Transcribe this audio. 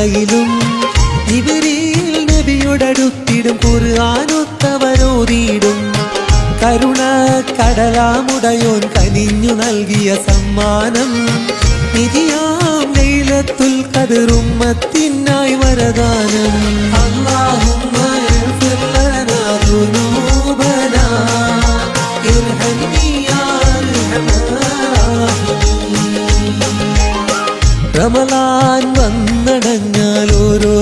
വേളയിലും ജിബ്രീൽ നബിയോടടുത്തിടും ഖുർആനൊത്തവരോതിയിടും കരുണ കടലാമുടയോൻ കനിഞ്ഞു നൽകിയ സമ്മാനം നിധിയാം ലൈലത്തുൽ ഖദ്ർ ഉമ്മത്തിനായി വരദാനം അല്ലാഹുമ്മ ഇഗ്ഫിർ ലനാ ദുനൂബനാ ഇർഹംനി യാ റമളാൻ വന്നടഞ്ഞാൽ ഓരോ